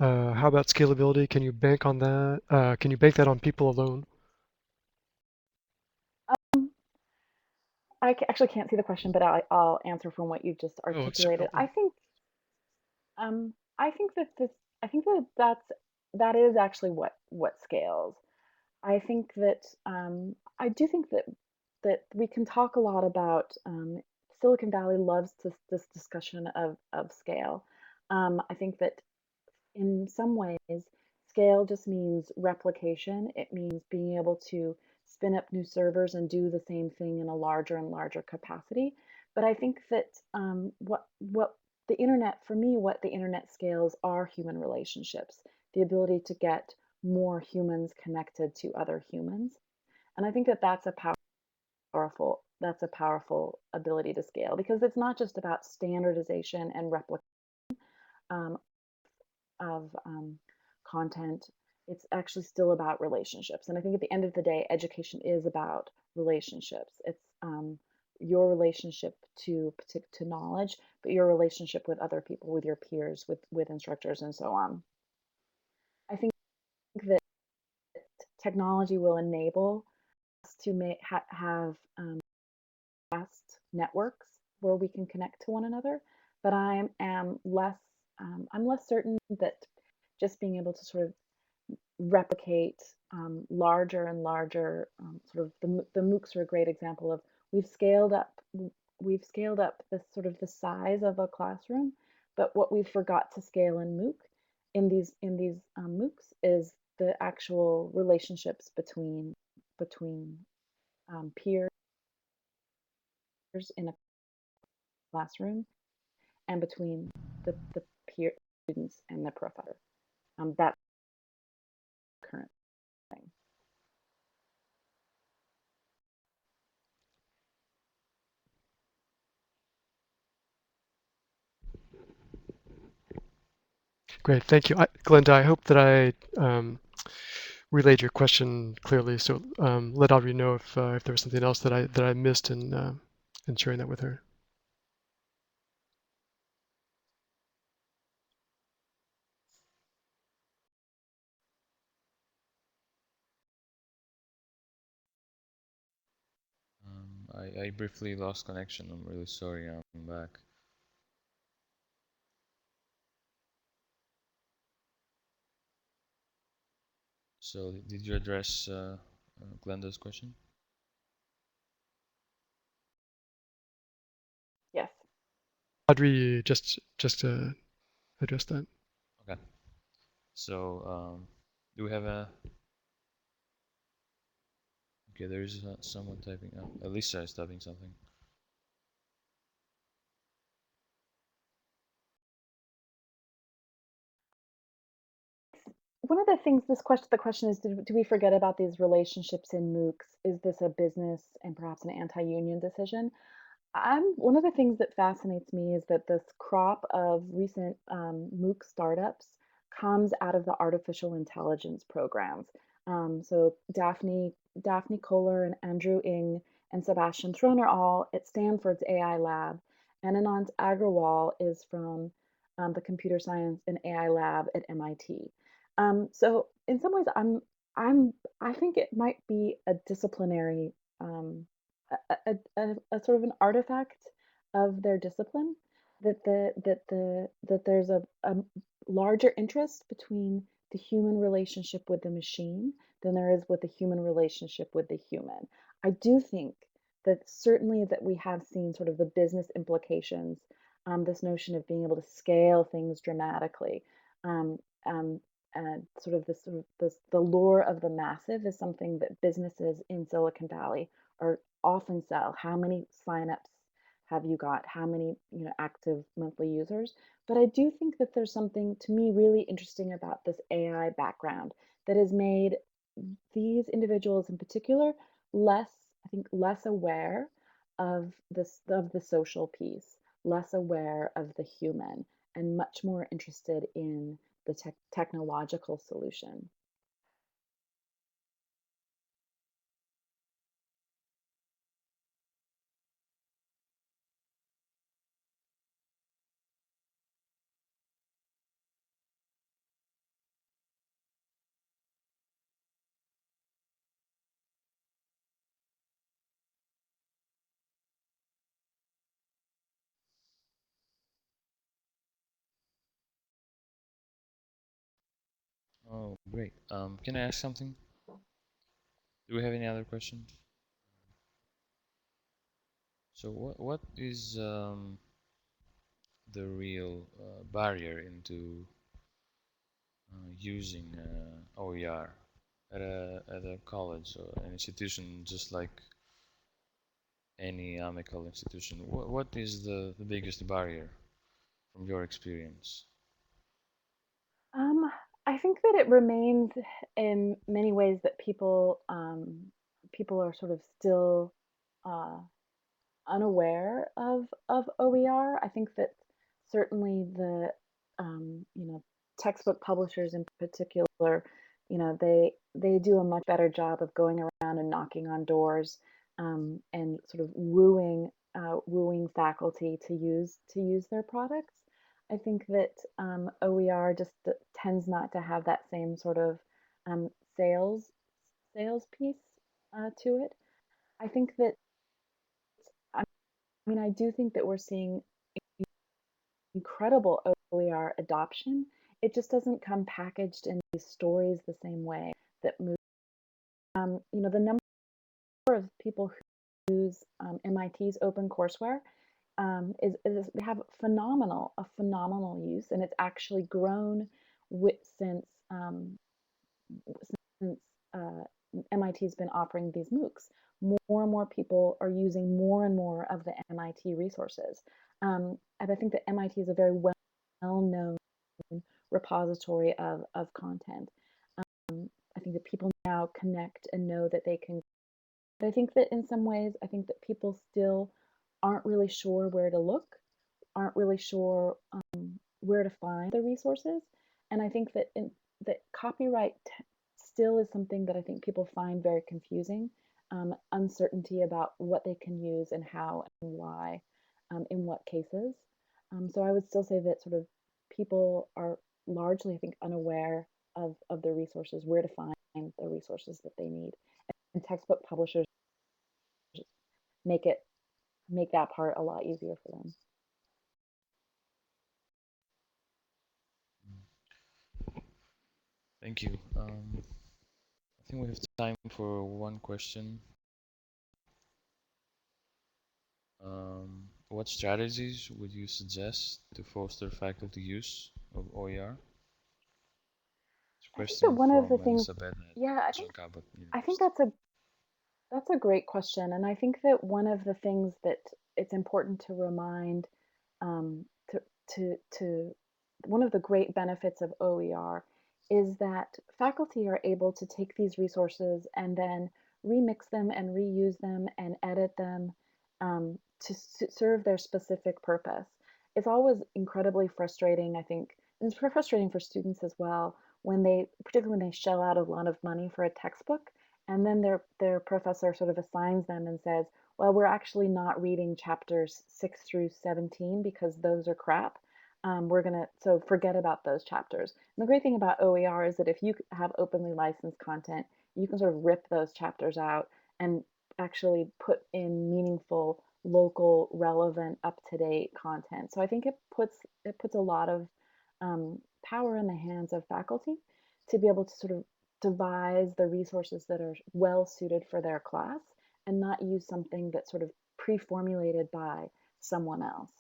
How about scalability? Can you bank on that? Can you bank that on people alone? Actually can't see the question, but I'll answer from what you've just articulated. Oh, I think that this, I think that that is actually what scales. I think that I do think that we can talk a lot about Silicon Valley loves this discussion of scale. I think that in some ways, scale just means replication. It means being able to spin up new servers and do the same thing in a larger and larger capacity. But I think that what the internet, for me, what the internet scales are human relationships, the ability to get more humans connected to other humans. And I think that that's a powerful ability to scale because it's not just about standardization and replication um, of content. It's actually still about relationships. And I think at the end of the day, education is about relationships. It's your relationship to knowledge, but your relationship with other people, with your peers, with instructors, and so on. I think that technology will enable us to have vast networks where we can connect to one another. But I'm less certain that just being able to sort of replicate larger and larger sort of the MOOCs are a great example of we've scaled up this sort of the size of a classroom, but what we forgot to scale in these MOOCs is the actual relationships between peers in a classroom and between the peer students and the professor. That's the current thing. great, thank you, Glenda. I hope that I relayed your question clearly. So let Audrey know if there was something else that I missed in sharing that with her. I briefly lost connection. I'm really sorry. I'm back. So did you address Glenda's question? Yes. Audrey just addressed that. Okay. So do we have a? Okay, there is someone typing. Elisa is typing something. One of the things the question is, do we forget about these relationships in MOOCs? Is this a business and perhaps an anti-union decision? One of the things that fascinates me is that this crop of recent MOOC startups comes out of the artificial intelligence programs. So Daphne Koller and Andrew Ng and Sebastian Throne are all at Stanford's AI lab, and Anant Agrawal is from the computer science and AI lab at MIT. So in some ways, I think it might be a disciplinary a sort of an artifact of their discipline that there's a larger interest between the human relationship with the machine than there is with the human relationship with the human. I do think that certainly that we have seen sort of the business implications, this notion of being able to scale things dramatically, um, um, and the lure of the massive is something that businesses in Silicon Valley are often sell. How many signups have you got? How many, active monthly users? But I do think that there's something to me really interesting about this AI background that has made these individuals in particular less, I think, less aware of the social piece, less aware of the human, and much more interested in the technological solution. Oh, great. Can I ask something? Do we have any other questions? So what is the real barrier into using OER at a college or an institution just like any AMICAL institution? What is the biggest barrier from your experience? Um, I think that it remains in many ways that people are sort of still uh, unaware of OER. I think that certainly the textbook publishers in particular, they do a much better job of going around and knocking on doors, and sort of wooing faculty to use their products. I think that OER just tends not to have that same sort of um, sales sales piece to it. I think that I mean, I do think that we're seeing incredible OER adoption. It just doesn't come packaged in these stories the same way that move. The number of people who use MIT's OpenCourseWare is they have a phenomenal use, and it's actually grown since since uh, MIT's been offering these MOOCs. More and more people are using more and more of the MIT resources. And I think that MIT is a very well-known repository of content. I think that people now connect and know that they can. But I think that in some ways, I think that people still aren't really sure where to look, aren't really sure where to find the resources. And I think that copyright still is something that I think people find very confusing. Uncertainty about what they can use and how and why, in what cases. So I would still say that sort of people are largely, I think, unaware of the resources, where to find the resources that they need. And textbook publishers make it make that part a lot easier for them. Thank you. I think we have time for one question. What strategies would you suggest to foster faculty use of OER? It's a I think that question one of the from things, Elizabeth at yeah, John Cabot I think University. that's a great question, and I think that one of the things that it's important to remind, um, to one of the great benefits of OER is that faculty are able to take these resources and then remix them and reuse them and edit them, to serve their specific purpose. It's always incredibly frustrating, I think, and it's frustrating for students as well particularly when they shell out a lot of money for a textbook, and then their professor sort of assigns them and says, well, we're actually not reading chapters 6 through 17 because those are crap. So forget about those chapters. And the great thing about OER is that if you have openly licensed content, you can sort of rip those chapters out and actually put in meaningful local, relevant, up-to-date content. So I think it puts a lot of power in the hands of faculty to be able to sort of devise the resources that are well suited for their class and not use something that's sort of pre-formulated by someone else.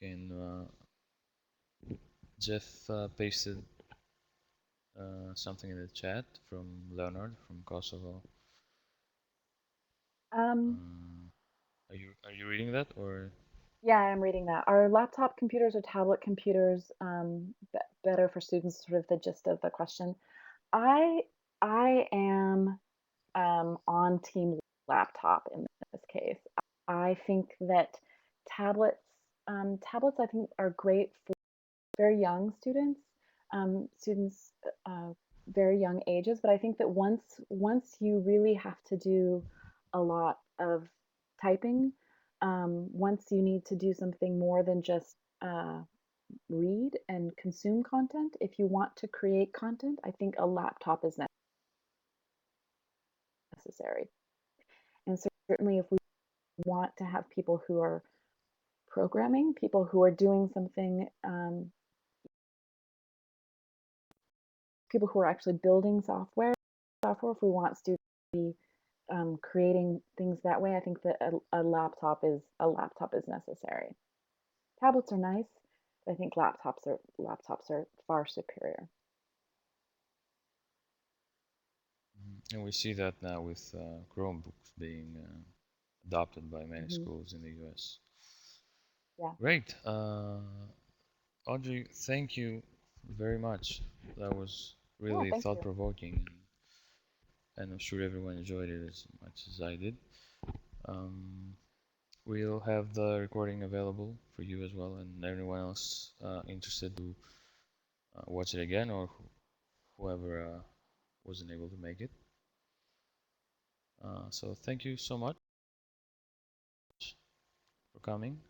And Jeff pasted something in the chat from Leonard from Kosovo. Are you reading that, or? Yeah, I'm reading that. Are laptop computers or tablet computers better for students? Sort of the gist of the question. I am on team laptop in this case. I think that tablets I think are great for very young students, very young ages. But I think that once you really have to do a lot of typing, once you need to do something more than just read and consume content, if you want to create content, I think a laptop is necessary. And certainly if we want to have people who are programming, people who are doing something, people who are actually building software, if we want students to be creating things that way, I think that a laptop is necessary. Tablets are nice, but I think laptops are far superior. And we see that now with Chromebooks being adopted by many schools in the US. Yeah. Great. Audrey, thank you very much. That was really thought-provoking, and I'm sure everyone enjoyed it as much as I did. We'll have the recording available for you as well, and everyone else interested to watch it again, or whoever wasn't able to make it. So thank you so much for coming,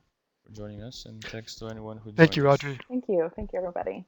for joining us, and thanks to anyone who joined Thank you, us. Audrey. Thank you, everybody.